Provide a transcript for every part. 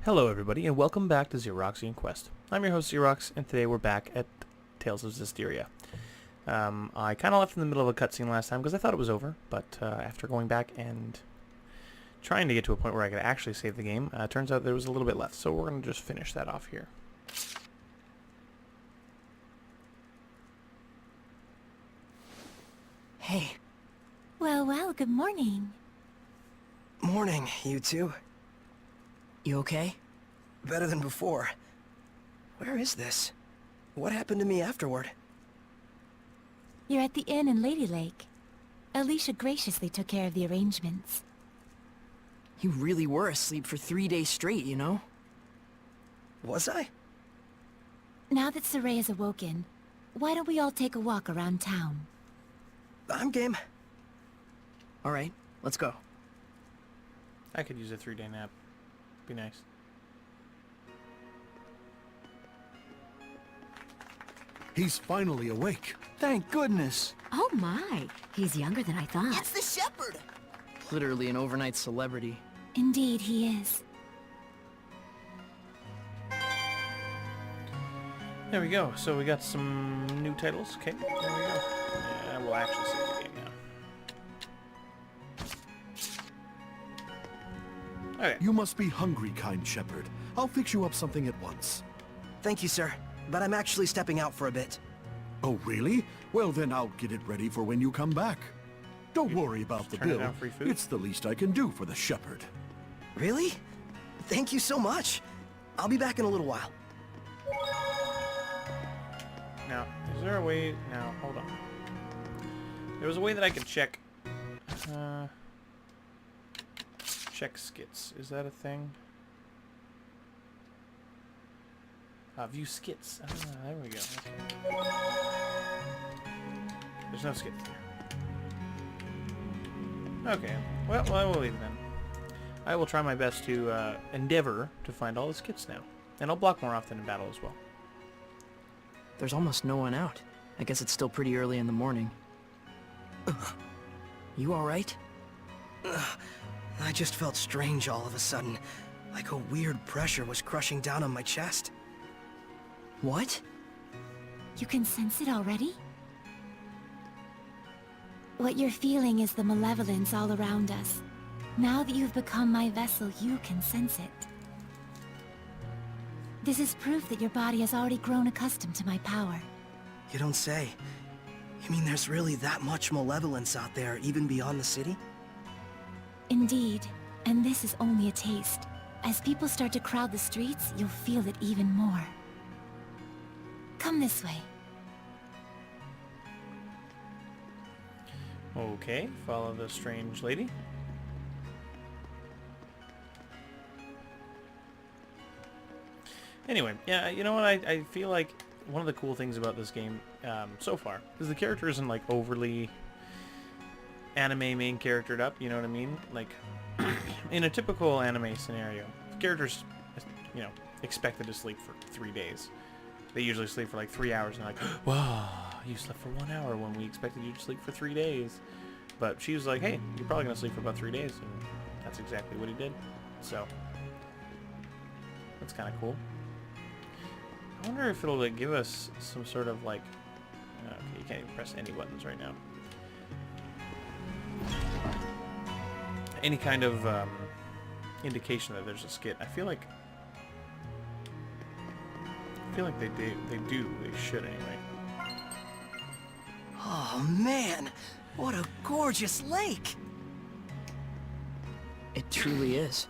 Hello everybody, and welcome back to Xeroxian Quest. I'm your host Xerox, and today we're back at Tales of Zestiria. I kind of left in the middle of a cutscene last time because I thought it was over, but after going back and trying to get to a point where I could actually save the game, turns out there was a little bit left, so we're going to just finish that off here. Hey. Well, good morning. Morning, you two. You okay? Better than before. Where is this? What happened to me afterward? You're at the inn in Lady Lake. Alicia graciously took care of the arrangements. You really were asleep for 3 days straight, you know? Was I? Now that Sorey is awoken, why don't we all take a walk around town? I'm game. Alright, let's go. I could use a 3-day nap. Be nice. He's finally awake. Thank goodness. Oh my, he's younger than I thought. It's the Shepard! Literally an overnight celebrity. Indeed, he is. There we go. So we got some new titles. Okay, there we go. Yeah, we'll actually save the game now. Okay. You must be hungry, kind Shepard. I'll fix you up something at once. Thank you, sir. But I'm actually stepping out for a bit. Oh, really? Well, then I'll get it ready for when you come back. Don't worry about the turn it bill. down, free food? It's the least I can do for the Shepard. Really? Thank you so much. I'll be back in a little while. Now, is there a way... Now, hold on. There was a way that I could check... check skits. Is that a thing? View skits. There we go. Okay. There's no skits there. Okay. Well, I will leave then. I will try my best to endeavor to find all the skits now. And I'll block more often in battle as well. There's almost no one out. I guess it's still pretty early in the morning. You alright? I just felt strange all of a sudden. Like a weird pressure was crushing down on my chest. What? You can sense it already? What you're feeling is the malevolence all around us. Now that you've become my vessel, you can sense it. This is proof that your body has already grown accustomed to my power. You don't say. You mean there's really that much malevolence out there, even beyond the city? Indeed, and this is only a taste. As people start to crowd the streets, you'll feel it even more. Come this way. Okay, follow the strange lady. Anyway, yeah, you know what? I feel like one of the cool things about this game so far is the character isn't like overly anime main charactered up. You know what I mean? Like in a typical anime scenario, the character's expected to sleep for 3 days. They usually sleep for like 3 hours, and they're like, wow, you slept for 1 hour when we expected you to sleep for 3 days. But she was like, hey, you're probably going to sleep for about 3 days, and that's exactly what he did. So, that's kind of cool. I wonder if it'll like, give us some sort of like... Okay, you can't even press any buttons right now. Any kind of indication that there's a skit. I feel like they do. They should anyway. Oh man, what a gorgeous lake! It truly is.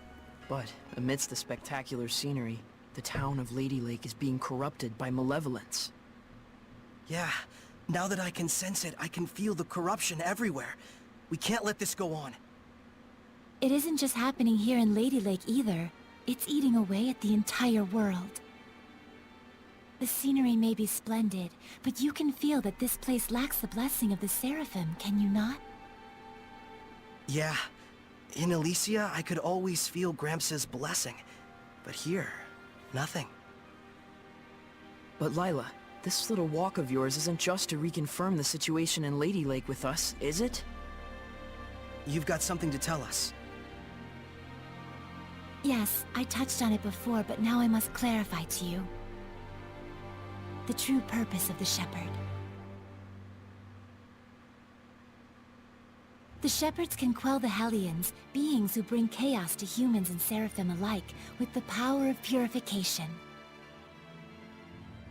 But amidst the spectacular scenery, the town of Lady Lake is being corrupted by malevolence. Yeah, now that I can sense it, I can feel the corruption everywhere. We can't let this go on. It isn't just happening here in Lady Lake either. It's eating away at the entire world. The scenery may be splendid, but you can feel that this place lacks the blessing of the Seraphim, can you not? Yeah. In Elysia, I could always feel Gramps' blessing. But here, nothing. But Lila, this little walk of yours isn't just to reconfirm the situation in Lady Lake with us, is it? You've got something to tell us. Yes, I touched on it before, but now I must clarify to you the true purpose of the Shepherd. The Shepherds can quell the Hellions, beings who bring chaos to humans and Seraphim alike, with the power of purification.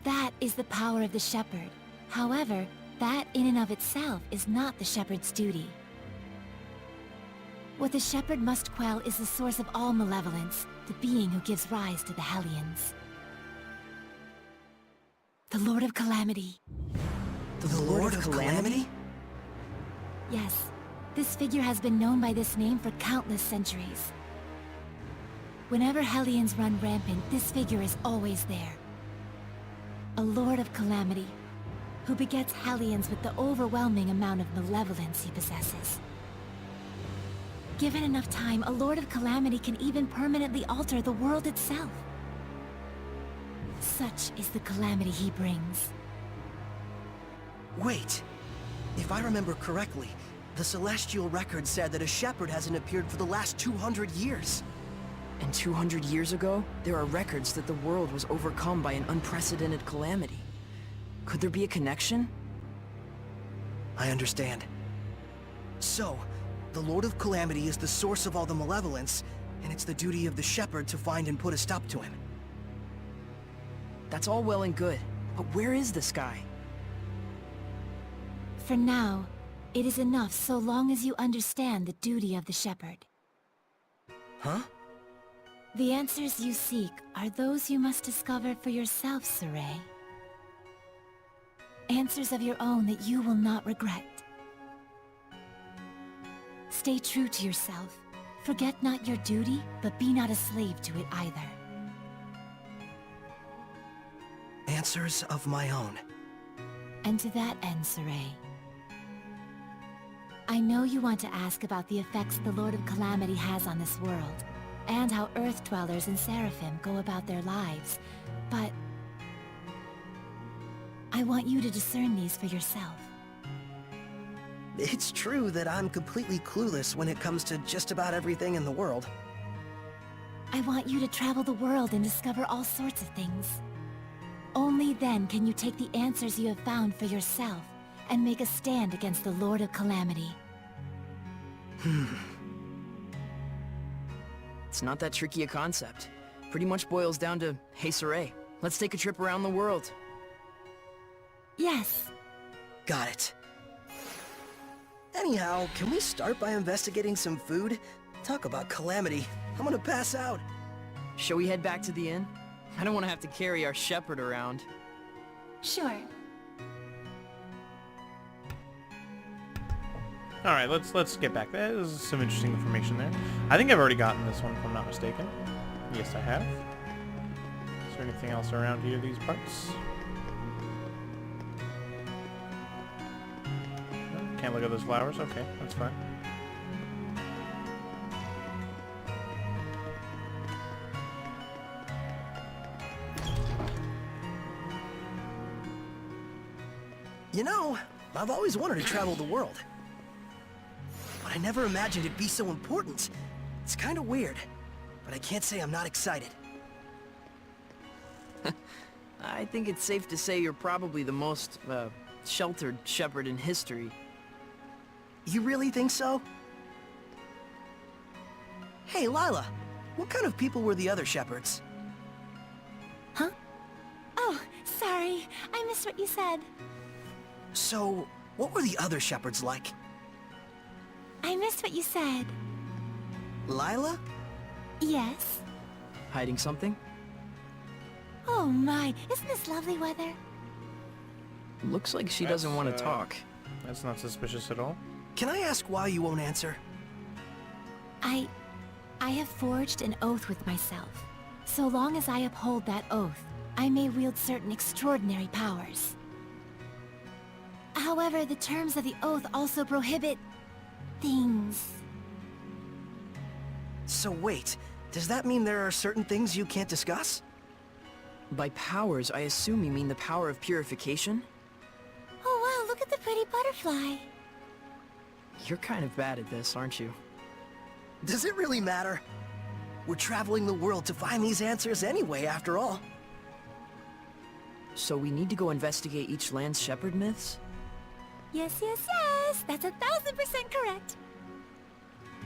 That is the power of the Shepherd. However, that in and of itself is not the Shepherd's duty. What the Shepherd must quell is the source of all malevolence, the being who gives rise to the Hellions. The Lord of Calamity. The Lord of Calamity? Yes, this figure has been known by this name for countless centuries. Whenever Hellions run rampant, this figure is always there. A Lord of Calamity, who begets Hellions with the overwhelming amount of malevolence he possesses. Given enough time, a Lord of Calamity can even permanently alter the world itself. Such is the calamity he brings. Wait. If I remember correctly, the Celestial Record said that a Shepherd hasn't appeared for the last 200 years. And 200 years ago, there are records that the world was overcome by an unprecedented calamity. Could there be a connection? I understand. So, the Lord of Calamity is the source of all the malevolence, and it's the duty of the Shepherd to find and put a stop to him. That's all well and good, but where is this guy? For now, it is enough so long as you understand the duty of the Shepherd. Huh? The answers you seek are those you must discover for yourself, Sorey. Answers of your own that you will not regret. Stay true to yourself. Forget not your duty, but be not a slave to it either. Answers of my own. And to that end, Sorey, I know you want to ask about the effects the Lord of Calamity has on this world, and how Earth Dwellers and Seraphim go about their lives, but I want you to discern these for yourself. It's true that I'm completely clueless when it comes to just about everything in the world. I want you to travel the world and discover all sorts of things. Only then can you take the answers you have found for yourself and make a stand against the Lord of Calamity. It's not that tricky a concept. Pretty much boils down to, hey Sorey, let's take a trip around the world. Yes. Got it. Anyhow, can we start by investigating some food? Talk about calamity. I'm gonna pass out. Shall we head back to the inn? I don't want to have to carry our Shepherd around. Sure. All right, let's get back. There's some interesting information there. I think I've already gotten this one, if I'm not mistaken. Yes, I have. Is there anything else around here, these parts? No, can't look at those flowers? Okay, that's fine. You know, I've always wanted to travel the world. But I never imagined it'd be so important. It's kind of weird, but I can't say I'm not excited. I think it's safe to say you're probably the most, sheltered Shepherd in history. You really think so? Hey, Lila, what kind of people were the other Shepherds? Huh? Oh, sorry. I missed what you said. So, what were the other Shepherds like? I missed what you said. Lila? Yes? Hiding something? Oh my, isn't this lovely weather? Looks like she That's, doesn't want to talk. That's not suspicious at all. Can I ask why you won't answer? I have forged an oath with myself. So long as I uphold that oath, I may wield certain extraordinary powers. However, the terms of the oath also prohibit things. So wait, does that mean there are certain things you can't discuss? By powers, I assume you mean the power of purification? Oh wow, look at the pretty butterfly. You're kind of bad at this, aren't you? Does it really matter? We're traveling the world to find these answers anyway, after all. So we need to go investigate each land's Shepard myths? Yes, yes, yes! That's 1000% correct!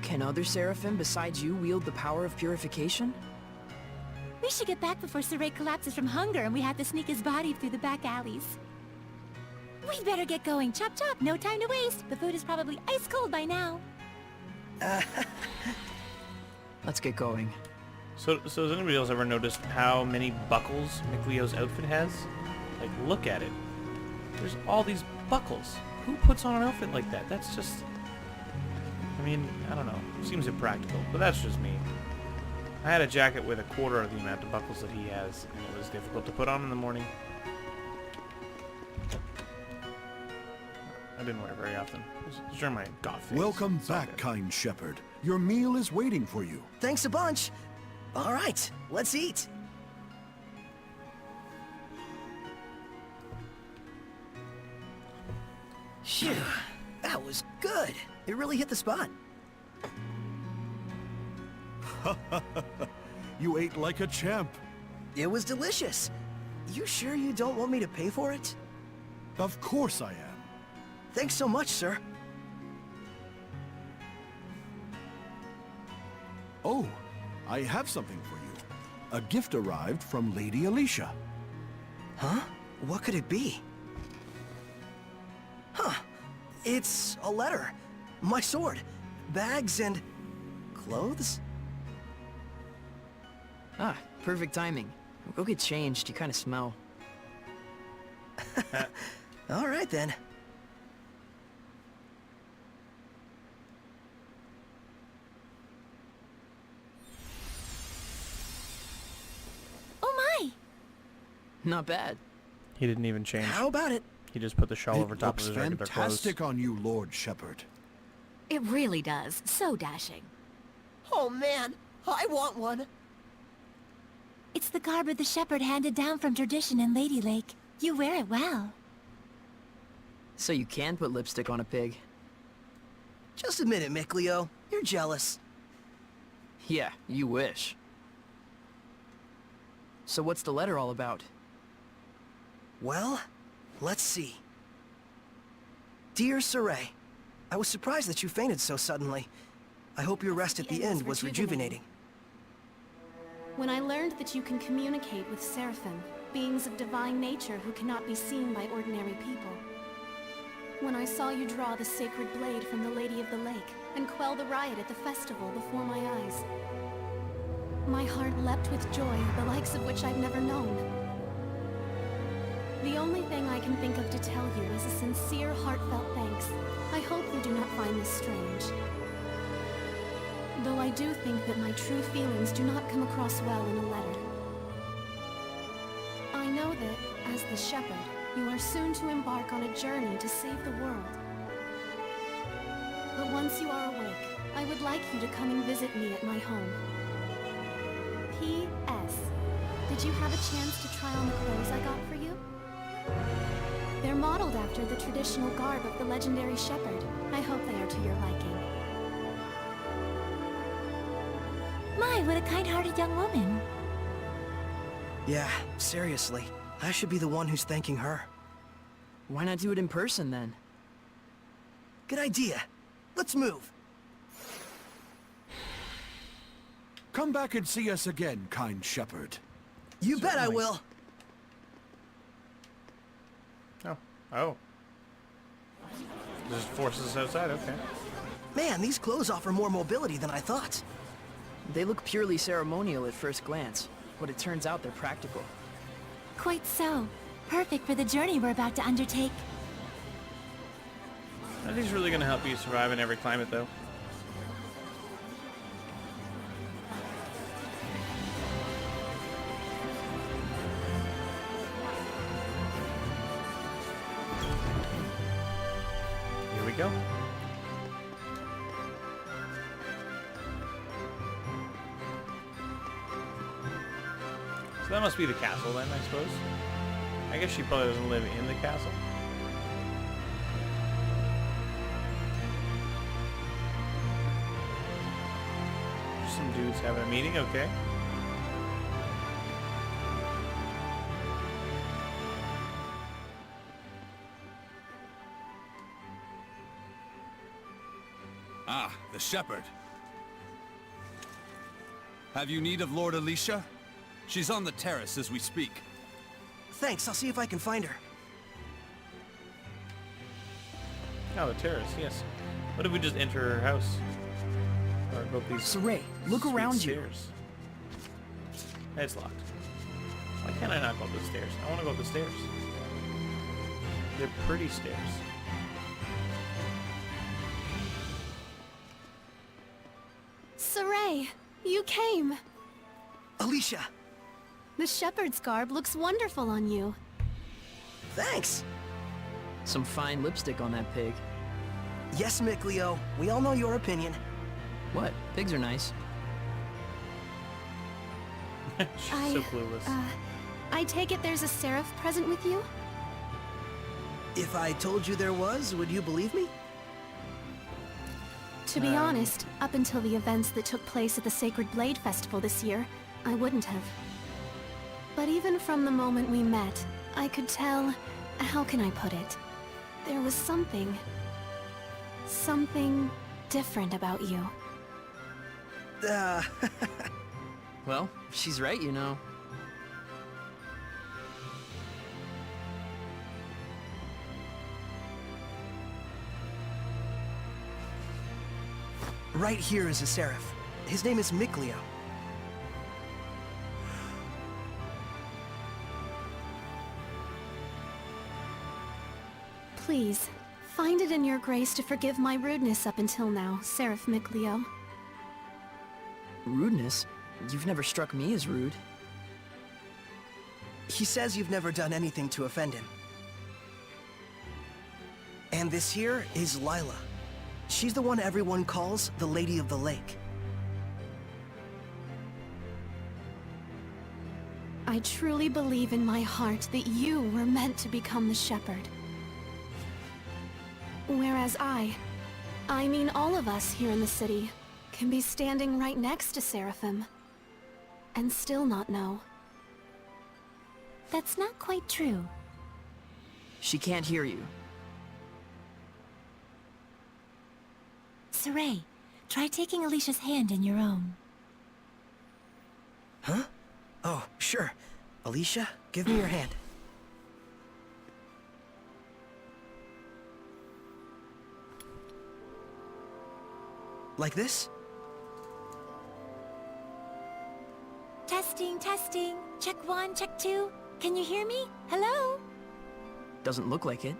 Can other Seraphim besides you wield the power of purification? We should get back before Sorey collapses from hunger and we have to sneak his body through the back alleys. We'd better get going. Chop chop, no time to waste. The food is probably ice cold by now. Let's get going. So has anybody else ever noticed how many buckles Miklio's outfit has? Like, look at it. There's all these buckles. Who puts on an outfit like that? That's just... I mean, I don't know. Seems impractical, but that's just me. I had a jacket with a quarter of the amount of buckles that he has, and it was difficult to put on in the morning. I didn't wear it very often. It was during my goth phase. Welcome It's all back, good. kind shepherd. Your meal is waiting for you. Thanks a bunch. All right, let's eat. Phew, that was good. It really hit the spot. You ate like a champ. It was delicious. You sure you don't want me to pay for it? Of course I am. Thanks so much, sir. Oh, I have something for you. A gift arrived from Lady Alicia. Huh? What could it be? Huh. It's a letter. My sword. Bags and... clothes? Ah, perfect timing. Go get changed, you kind of smell. All right, then. Oh my! Not bad. He didn't even change. How about it? He just put the shawl over It top of looks his regular fantastic clothes. on you, Lord Shepard. It really does. So dashing. Oh, man. I want one. It's the garb of the shepherd handed down from tradition in Lady Lake. You wear it well. So you can put lipstick on a pig. Just admit it, Miklio. You're jealous. Yeah, you wish. So what's the letter all about? Well, let's see. Dear Sorey, I was surprised that you fainted so suddenly. I hope your rest at the end was rejuvenating. When I learned that you can communicate with Seraphim, beings of divine nature who cannot be seen by ordinary people. When I saw you draw the sacred blade from the Lady of the Lake and quell the riot at the festival before my eyes. My heart leapt with joy, the likes of which I've never known. The only thing I can think of to tell you is a sincere, heartfelt thanks. I hope you do not find this strange. Though I do think that my true feelings do not come across well in a letter. I know that, as the Shepherd, you are soon to embark on a journey to save the world. But once you are awake, I would like you to come and visit me at my home. P.S. Did you have a chance to try on the clothes I got for you? They're modeled after the traditional garb of the legendary Shepherd. I hope they are to your liking. My, what a kind-hearted young woman. Yeah, seriously. I should be the one who's thanking her. Why not do it in person then? Good idea. Let's move. Come back and see us again, kind shepherd. You bet I Certainly. will. Oh. Oh. Just forces us outside, okay. Man, these clothes offer more mobility than I thought. They look purely ceremonial at first glance, but it turns out they're practical. Quite so. Perfect for the journey we're about to undertake. Are these really going to help you survive in every climate, though? Here we go. So that must be the castle then, I suppose. I guess she probably doesn't live in the castle. There's some dudes having a meeting, okay. Ah, the Shepard. Have you need of Lord Alicia? She's on the terrace as we speak. Thanks, I'll see if I can find her. Oh, the terrace, yes. What if we just enter her house? Or go up these Sorey, look sweet around you. stairs. It's locked. Why can't I not go up the stairs? I want to go up the stairs. They're pretty stairs. Sorey, you came. Alicia! The Shepard's garb looks wonderful on you. Thanks! Some fine lipstick on that pig. Yes, Miklio, we all know your opinion. What? Pigs are nice. She's so clueless. I take it there's a Seraph present with you? If I told you there was, would you believe me? To be honest, up until the events that took place at the Sacred Blade Festival this year, I wouldn't have. But even from the moment we met, I could tell... how can I put it? There was something different about you. Well, she's right, you know. Right here is a Seraph. His name is Miklio. Please, find it in your grace to forgive my rudeness up until now, Seraph Miklio. Rudeness? You've never struck me as rude. He says you've never done anything to offend him. And this here is Lila. She's the one everyone calls the Lady of the Lake. I truly believe in my heart that you were meant to become the Shepherd. Whereas I mean all of us here in the city, can be standing right next to Seraphim, and still not know. That's not quite true. She can't hear you. Sorey, try taking Alicia's hand in your own. Huh? Oh, sure. Alicia, give me your hand. Like this? Testing, testing. Check 1, check 2. Can you hear me? Hello? Doesn't look like it.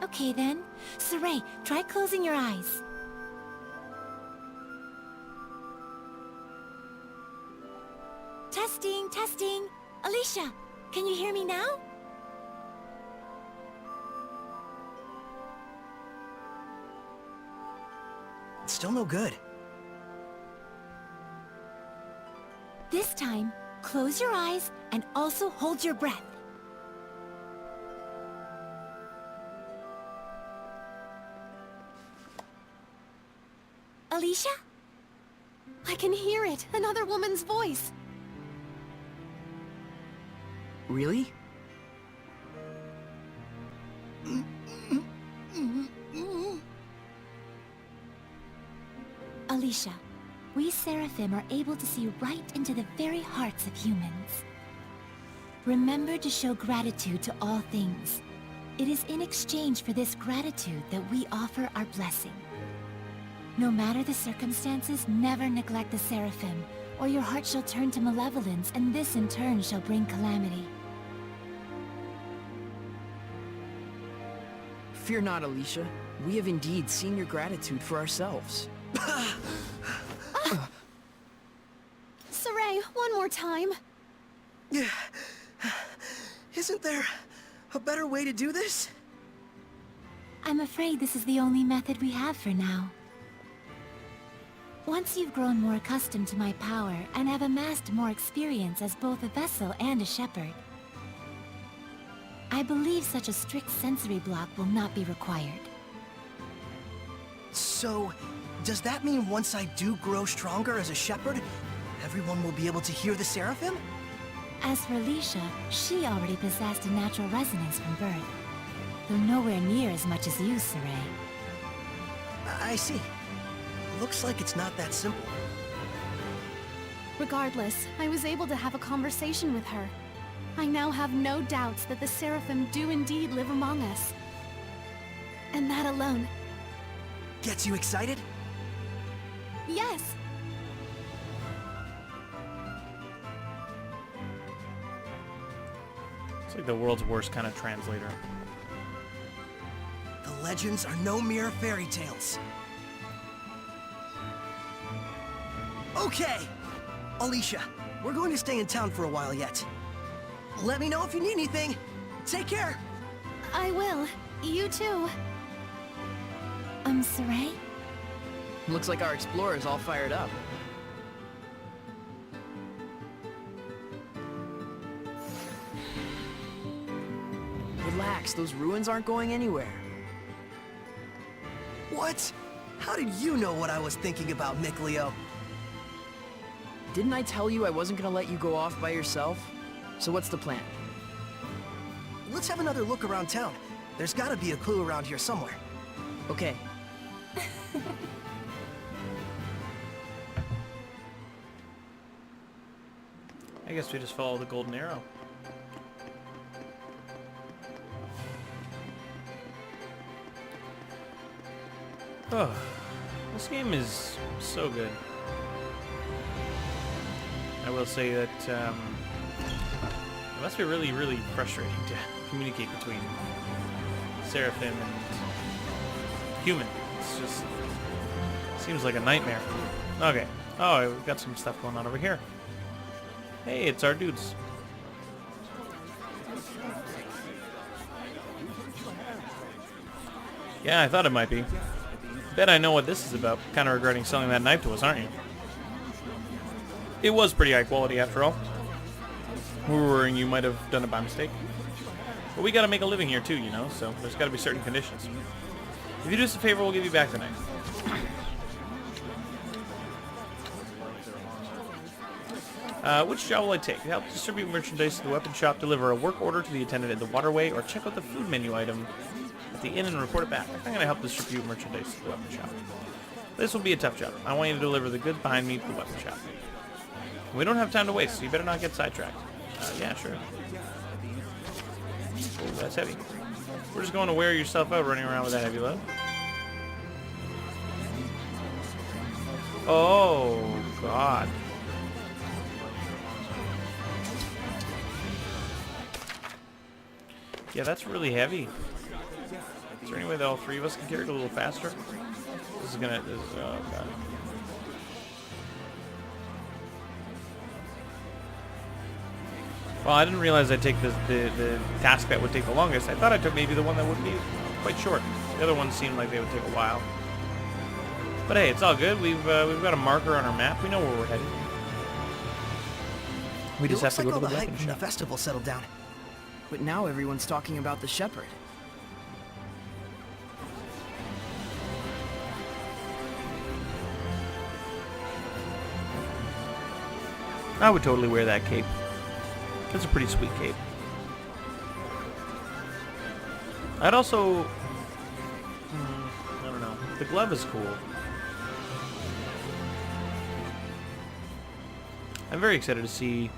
Okay then. Sorey, try closing your eyes. Testing, testing. Alicia, can you hear me now? It's still no good. This time, close your eyes and also hold your breath. Alicia? I can hear it! Another woman's voice! Really? Alicia, we Seraphim are able to see right into the very hearts of humans. Remember to show gratitude to all things. It is in exchange for this gratitude that we offer our blessing. No matter the circumstances, never neglect the Seraphim, or your heart shall turn to malevolence, and this in turn shall bring calamity. Fear not, Alicia. We have indeed seen your gratitude for ourselves. Sorey, one more time! Yeah. Isn't there a better way to do this? I'm afraid this is the only method we have for now. Once you've grown more accustomed to my power and have amassed more experience as both a vessel and a shepherd, I believe such a strict sensory block will not be required. So, Does that mean once I do grow stronger as a Shepard, everyone will be able to hear the Seraphim? As for Alicia, she already possessed a natural resonance from birth. Though nowhere near as much as you, Sorey. I see. Looks like it's not that simple. Regardless, I was able to have a conversation with her. I now have no doubts that the Seraphim do indeed live among us. And that alone. Gets you excited? Yes! It's like the world's worst kind of translator. The legends are no mere fairy tales. Okay! Alicia, we're going to stay in town for a while yet. Let me know if you need anything. Take care! I will. You too. Sorey? Looks like our explorer's all fired up. Relax, those ruins aren't going anywhere. What? How did you know what I was thinking about, Miklio? Didn't I tell you I wasn't gonna let you go off by yourself? So what's the plan? Let's have another look around town. There's gotta be a clue around here somewhere. Okay. I guess we just follow the golden arrow. Oh, this game is so good. I will say that it must be really, really frustrating to communicate between Seraphim and human. It's just seems like a nightmare. Okay. Oh, we've got some stuff going on over here. Hey, it's our dudes. Yeah, I thought it might be. Bet I know what this is about. Kind of regretting selling that knife to us, aren't you? It was pretty high quality after all. We were worrying you might have done it by mistake. But we gotta make a living here too, you know, so there's gotta be certain conditions. If you do us a favor, we'll give you back the knife. Which job will I take? Help distribute merchandise to the weapon shop, deliver a work order to the attendant at the waterway, or check out the food menu item at the inn and report it back. I'm going to help distribute merchandise to the weapon shop. This will be a tough job. I want you to deliver the goods behind me to the weapon shop. We don't have time to waste, so you better not get sidetracked. Yeah, sure. Oh, that's heavy. We're just going to wear yourself out running around with that heavy load. Oh, God. Yeah, that's really heavy. Is there any way that all three of us can carry it a little faster? This is gonna... oh, God. Well, I didn't realize I'd take the task that would take the longest. I thought I took maybe the one that would be quite short. The other ones seemed like they would take a while. But hey, it's all good. We've got a marker on our map. We know where we're headed. We just have to go to the weapon shop. The festival settled down. But now everyone's talking about the Shepard. I would totally wear that cape. It's a pretty sweet cape. I'd also... I don't know. The glove is cool. I'm very excited to see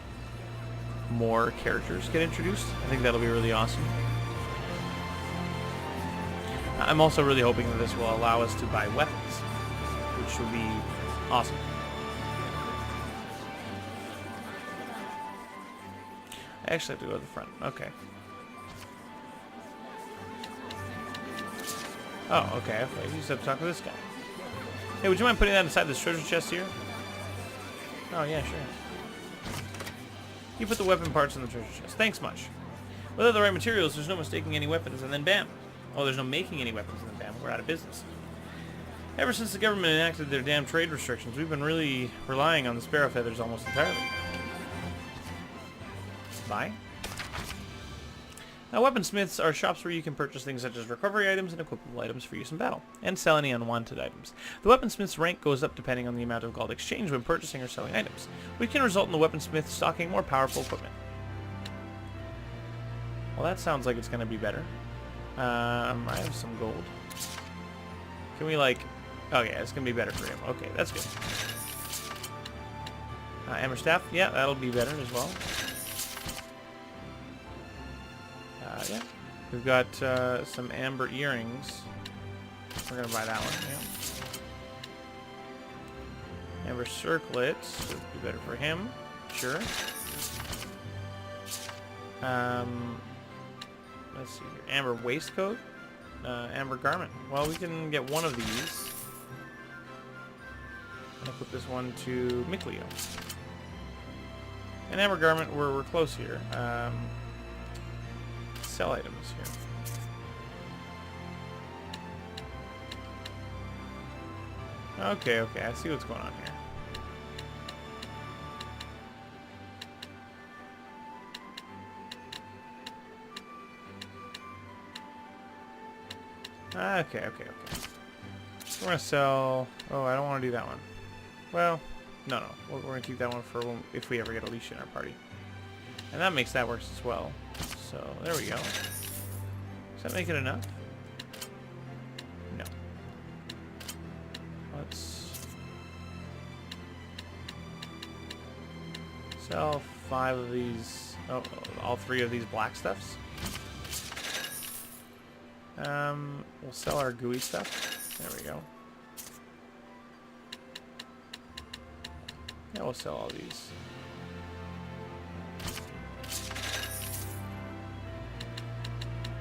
more characters get introduced. I think that'll be really awesome. I'm also really hoping that this will allow us to buy weapons, which would be awesome. I actually have to go to the front. Okay. Oh, okay. You just have to talk to this guy. Hey, would you mind putting that inside this treasure chest here? Oh, yeah, sure. You put the weapon parts in the treasure chest. Thanks much. Without the right materials, there's no mistaking any weapons, and then bam. Oh, there's no making any weapons, and then bam, we're out of business. Ever since the government enacted their damn trade restrictions, we've been really relying on the sparrow feathers almost entirely. Bye. Now, weaponsmiths are shops where you can purchase things such as recovery items and equipable items for use in battle, and sell any unwanted items. The weaponsmith's rank goes up depending on the amount of gold exchanged when purchasing or selling items, which can result in the weaponsmith stocking more powerful equipment. Well, that sounds like it's going to be better. I have some gold. Can we, like... Oh, yeah, it's going to be better for him. Okay, that's good. Amber staff. Yeah, that'll be better as well. Yeah. We've got some amber earrings. We're going to buy that one, yeah. Amber circlets. Would be better for him. Sure. Let's see here. Amber waistcoat. Amber garment. Well, we can get one of these. I'll put this one to Miklio. An amber garment, we're close here. Sell items here. Okay, I see what's going on here. Okay. We're gonna sell... Oh, I don't want to do that one. Well, no. We're gonna keep that one for if we ever get Alicia in our party. And that makes that work as well. So, there we go. Does that make it enough? No. Let's... sell 5 of these... Oh, all 3 of these black stuffs. We'll sell our gooey stuff. There we go. Yeah, we'll sell all these.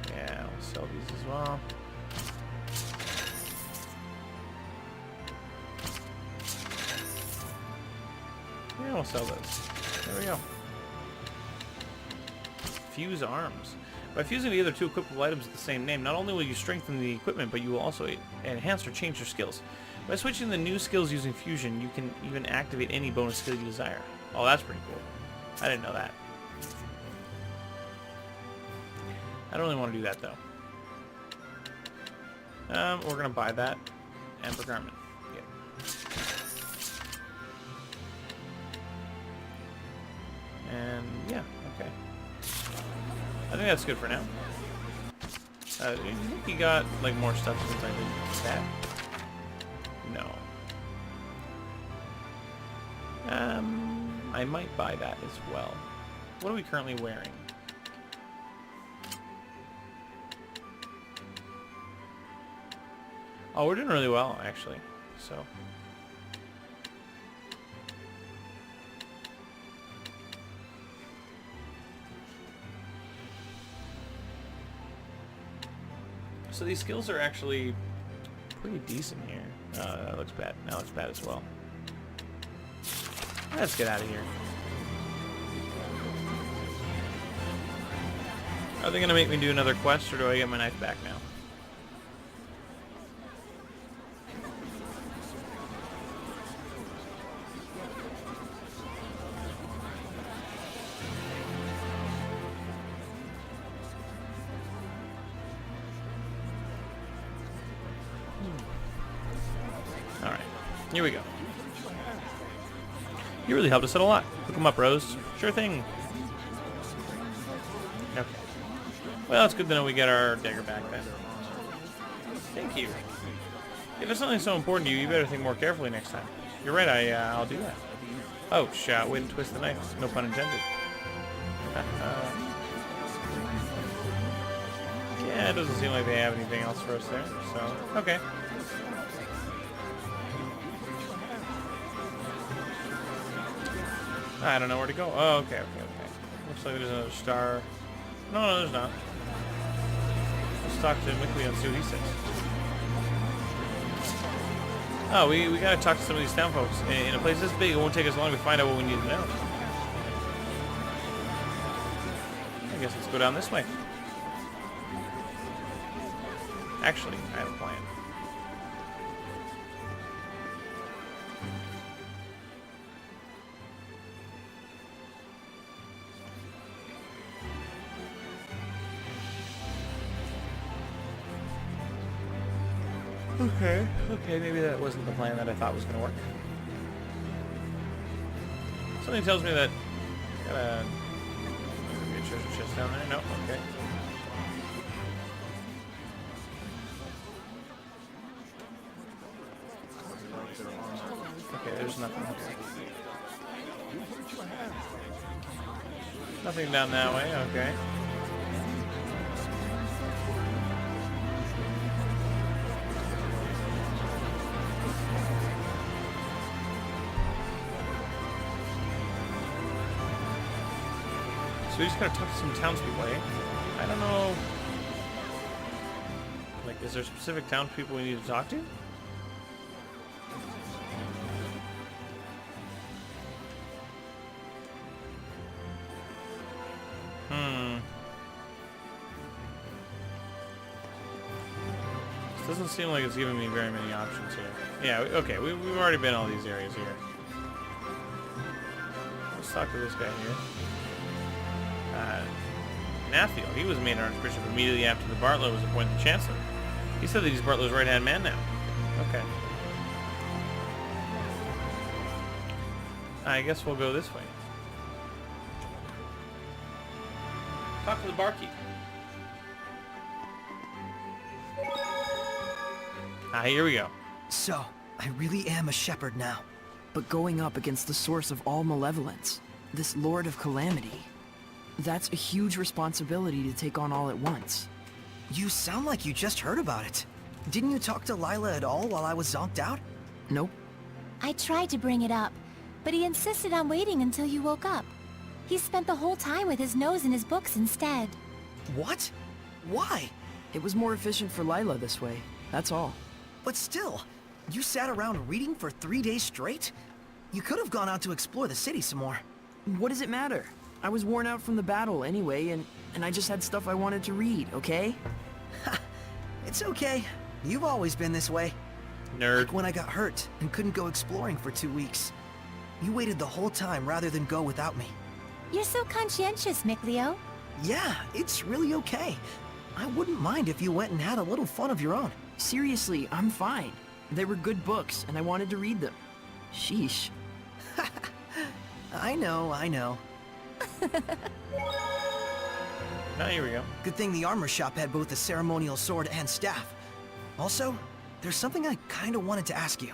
Yeah, we'll sell these as well. Yeah, we'll sell those. There we go. Fuse arms. By fusing together 2 equipable items with the same name, not only will you strengthen the equipment, but you will also enhance or change your skills. By switching the new skills using fusion, you can even activate any bonus skill you desire. Oh, that's pretty cool. I didn't know that. I don't really want to do that, though. We're going to buy that. Amber garment. Yeah. And, yeah, okay. I think that's good for now. Do you think he got, like, more stuff since I did that? No. I might buy that as well. What are we currently wearing? Oh, we're doing really well, actually. So... So these skills are actually pretty decent here. That looks bad. That looks bad as well. Let's get out of here. Are they going to make me do another quest, or do I get my knife back now? Alright, here we go. You really helped us out a lot. Hook 'em up, Rose. Sure thing. Okay. Well, it's good to know we get our dagger back then. Thank you. If it's something so important to you, you better think more carefully next time. You're right, I'll do that. Oh, shot, way to twist the knife. No pun intended. Yeah, it doesn't seem like they have anything else for us there, so, okay. I don't know where to go. Oh, okay. Looks like there's another star. No, there's not. Let's talk to Miklio and see what he says. Oh, we gotta talk to some of these town folks. In a place this big, it won't take us long to find out what we need to know. I guess let's go down this way. Actually, I have a plan. Okay, maybe that wasn't the plan that I thought was going to work. Something tells me that... Got a treasure chest down there? No, okay. Okay, there's nothing here. Nothing down that way, okay. So we just gotta talk to some townspeople, eh? I don't know. Like, is there specific townspeople we need to talk to? Doesn't seem like it's giving me very many options here. Yeah, okay, we've already been all these areas here. Let's talk to this guy here. Nathiel, he was made Archbishop immediately after the Bartlow was appointed Chancellor. He said that he's Bartlow's right-hand man now. Okay. I guess we'll go this way. Talk to the barkeep. Here we go. So, I really am a Shepard now. But going up against the source of all malevolence, this Lord of Calamity, that's a huge responsibility to take on all at once. You sound like you just heard about it. Didn't you talk to Lila at all while I was zonked out? Nope. I tried to bring it up, but he insisted on waiting until you woke up. He spent the whole time with his nose in his books instead. What? Why? It was more efficient for Lila this way, that's all. But still, you sat around reading for 3 days straight? You could have gone out to explore the city some more. What does it matter? I was worn out from the battle anyway, and I just had stuff I wanted to read, okay? It's okay. You've always been this way. Nerd. Like when I got hurt and couldn't go exploring for 2 weeks. You waited the whole time rather than go without me. You're so conscientious, Miklio. Yeah, it's really okay. I wouldn't mind if you went and had a little fun of your own. Seriously, I'm fine. They were good books, and I wanted to read them. Sheesh. I know. Now here we go. Good thing the armor shop had both a ceremonial sword and staff. Also, there's something I kinda wanted to ask you.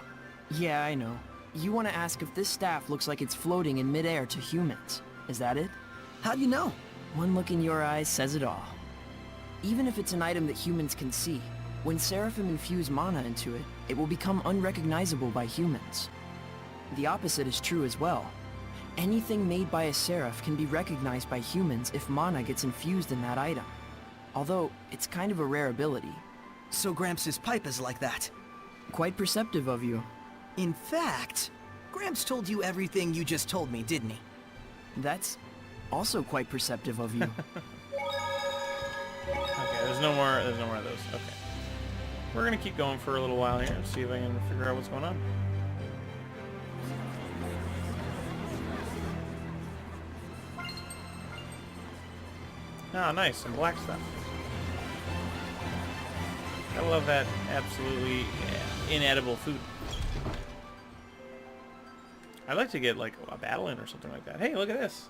Yeah, I know. You want to ask if this staff looks like it's floating in midair to humans. Is that it? How do you know? One look in your eyes says it all. Even if it's an item that humans can see, when Seraphim infuse mana into it, it will become unrecognizable by humans. The opposite is true as well. Anything made by a Seraph can be recognized by humans if mana gets infused in that item. Although, it's kind of a rare ability. So Gramps' pipe is like that. Quite perceptive of you. In fact, Gramps told you everything you just told me, didn't he? That's also quite perceptive of you. Okay, there's no more of those. Okay. We're gonna keep going for a little while here and see if I can figure out what's going on. Ah, nice, some black stuff. I love that absolutely inedible food. I'd like to get like a battle in or something like that. Hey, look at this.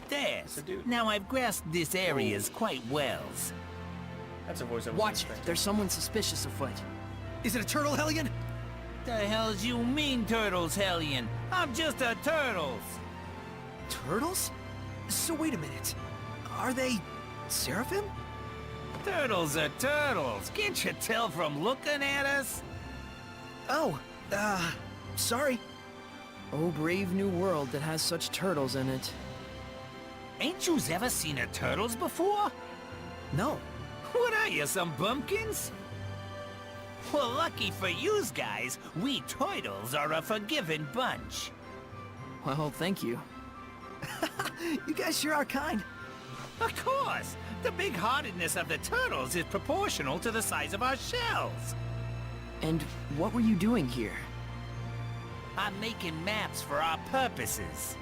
There's. a dude. Now I've grasped this areas quite well. That's a voice I was Watch, expecting. there's someone suspicious afoot. Is it a turtle, Hellion? The hell's you mean, Turtles, Hellion? I'm just a Turtles. Turtles? So wait a minute. Are they Seraphim? Turtles are turtles. Can't you tell from looking at us? Oh, sorry. Oh, brave new world that has such turtles in it. Ain't yous ever seen a turtles before? No. What are you, some bumpkins? Well, lucky for yous guys, we turtles are a forgiving bunch. Well, thank you. You guys sure are kind. Of course! The big-heartedness of the turtles is proportional to the size of our shells. And what were you doing here? I'm making maps for our purposes.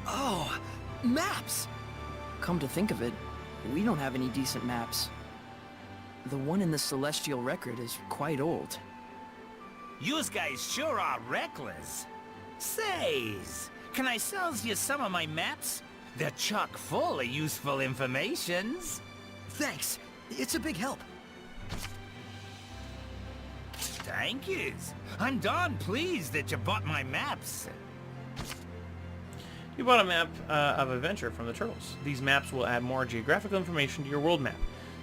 Oh, maps! Come to think of it, we don't have any decent maps. The one in the Celestial record is quite old. Yous guys sure are reckless. Says, can I sells you some of my maps? They're chock full of useful informations. Thanks. It's a big help. Thank yous. I'm darn pleased that you bought my maps. You bought a map of adventure from the turtles. These maps will add more geographical information to your world map.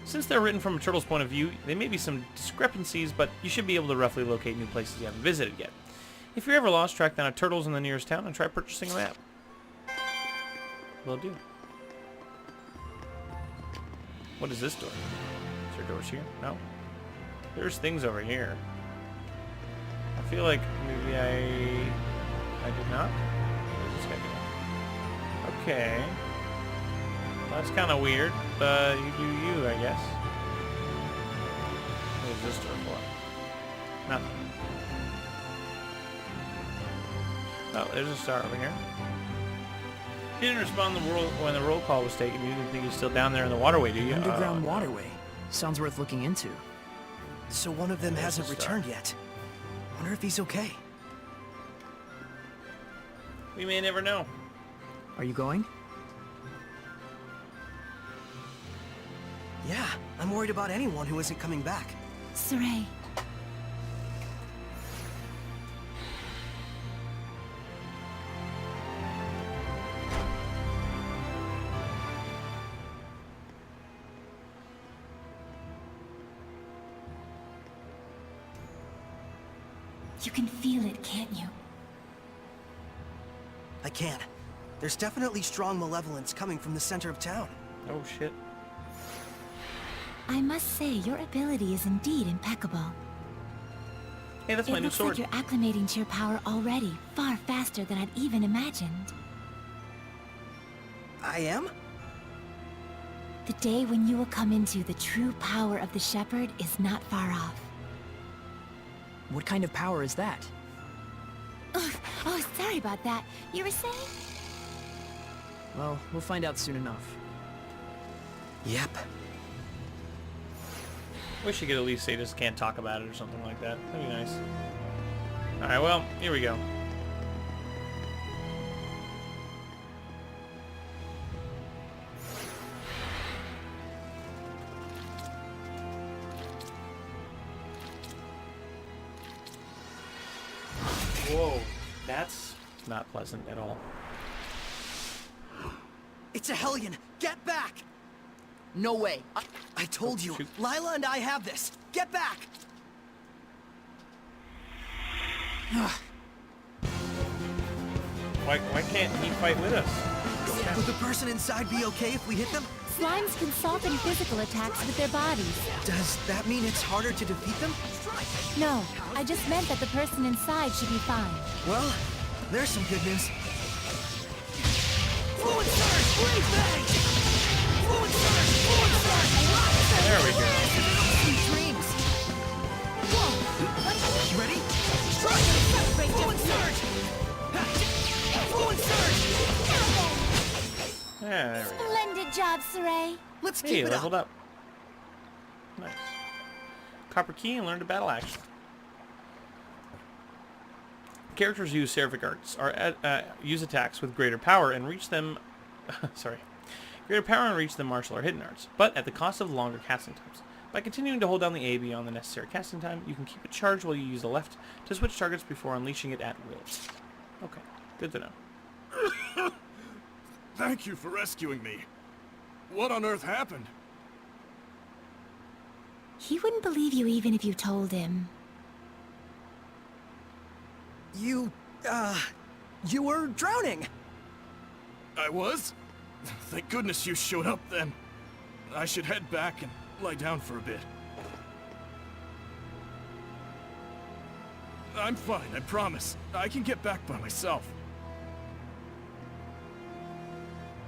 Since they're written from a turtle's point of view, there may be some discrepancies, but you should be able to roughly locate new places you haven't visited yet. If you're ever lost, track down a turtles in the nearest town and try purchasing a map. Will do. What is this door? Is there doors here? No. There's things over here. I feel like maybe I did not. Where's this guy going? Okay. That's kind of weird, but you do you, I guess. What is this door for? Nothing. Oh, there's a star over here. He didn't respond when the roll call was taken. You didn't think he's still down there in the waterway, do you? Underground waterway. Sounds worth looking into. So one of them hasn't returned yet. Wonder if he's okay. We may never know. Are you going? Yeah, I'm worried about anyone who isn't coming back. Sorey. You can feel it, can't you? I can. There's definitely strong malevolence coming from the center of town. Oh shit. I must say, your ability is indeed impeccable. Hey, that's my new It looks sword. like you're acclimating to your power already, far faster than I'd even imagined. I am? The day when you will come into the true power of the Shepard is not far off. What kind of power is that? Ugh, oh, sorry about that. You were saying? Well, we'll find out soon enough. Yep. Wish you could at least say just can't talk about it or something like that. That'd be nice. Alright, well, here we go. Whoa, that's not pleasant at all. It's a Hellion! Get back! No way. I told you, shoot. Lila and I have this! Get back! Why can't he fight with us? Would the person inside be okay if we hit them? Slimes can soften physical attacks with their bodies. Does that mean it's harder to defeat them? No, I just meant that the person inside should be fine. Well, there's some good news. Fluid surge! Blade bang! Fluid surge! Fluid surge! There we go. Sweet dreams! Whoa! You ready? Strike! Fluid surge! Fluid surge! Yeah, there we go. Splendid job, Sorey. Let's Hey, keep it leveled up. up. Nice. Copper key and learn to battle action. Characters use seraphic arts, use attacks with greater power and reach them... greater power and reach them martial or hidden arts, but at the cost of longer casting times. By continuing to hold down the A beyond the necessary casting time, you can keep it charged while you use the left to switch targets before unleashing it at will. Okay, good to know. Thank you for rescuing me. What on earth happened? He wouldn't believe you even if you told him. You were drowning! I was? Thank goodness you showed up then. I should head back and lie down for a bit. I'm fine, I promise. I can get back by myself.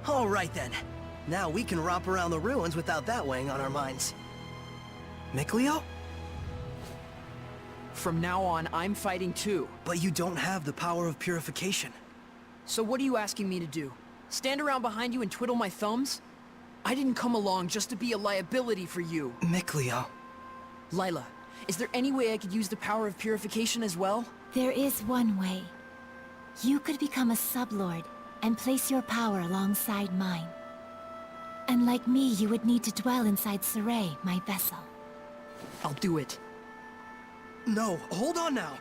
All right then. Now we can romp around the ruins without that weighing on our minds. Miklio? From now on, I'm fighting too. But you don't have the power of purification. So what are you asking me to do? Stand around behind you and twiddle my thumbs? I didn't come along just to be a liability for you. Miklio. Lila, is there any way I could use the power of purification as well? There is one way. You could become a sublord and place your power alongside mine. And like me, you would need to dwell inside Sorey, my vessel. I'll do it. No, hold on now.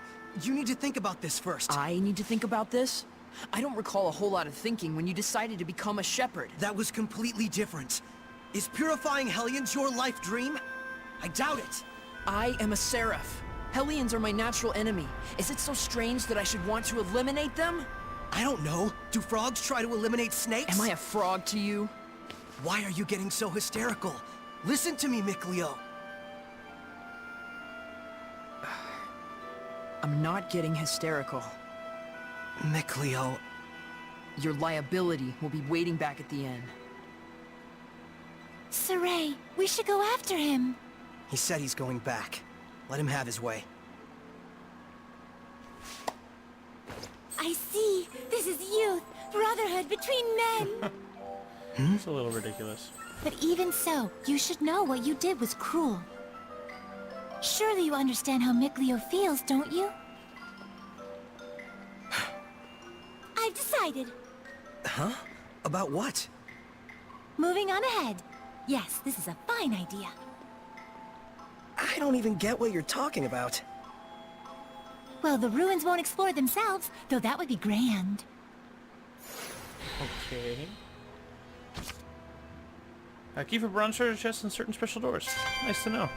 You need to think about this first. I need to think about this? I don't recall a whole lot of thinking when you decided to become a Shepard. That was completely different. Is purifying Hellions your life dream? I doubt it. I am a Seraph. Hellions are my natural enemy. Is it so strange that I should want to eliminate them? I don't know. Do frogs try to eliminate snakes? Am I a frog to you? Why are you getting so hysterical? Listen to me, Miklio. I'm not getting hysterical. Miklio. Your liability will be waiting back at the end. Sorey, we should go after him. He said he's going back. Let him have his way. I see. This is youth, brotherhood between men. It's a little ridiculous. But even so, you should know what you did was cruel. Surely you understand how Miklio feels, don't you? I've decided. Huh? About what? Moving on ahead. Yes, this is a fine idea. I don't even get what you're talking about. Well, the ruins won't explore themselves, though that would be grand. Okay. Key for bronze treasure chests and certain special doors. Nice to know.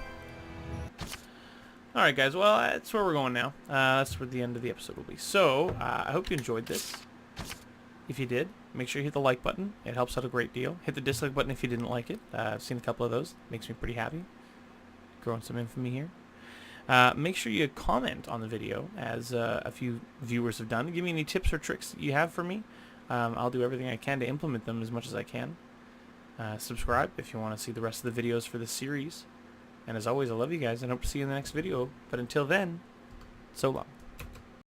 Alright guys, well that's where we're going now. That's where the end of the episode will be. So, I hope you enjoyed this. If you did, make sure you hit the like button. It helps out a great deal. Hit the dislike button if you didn't like it. I've seen a couple of those. Makes me pretty happy. Growing some infamy here. Make sure you comment on the video, as a few viewers have done. Give me any tips or tricks that you have for me. I'll do everything I can to implement them as much as I can. Subscribe if you want to see the rest of the videos for this series. And as always, I love you guys and hope to see you in the next video. But until then, so long.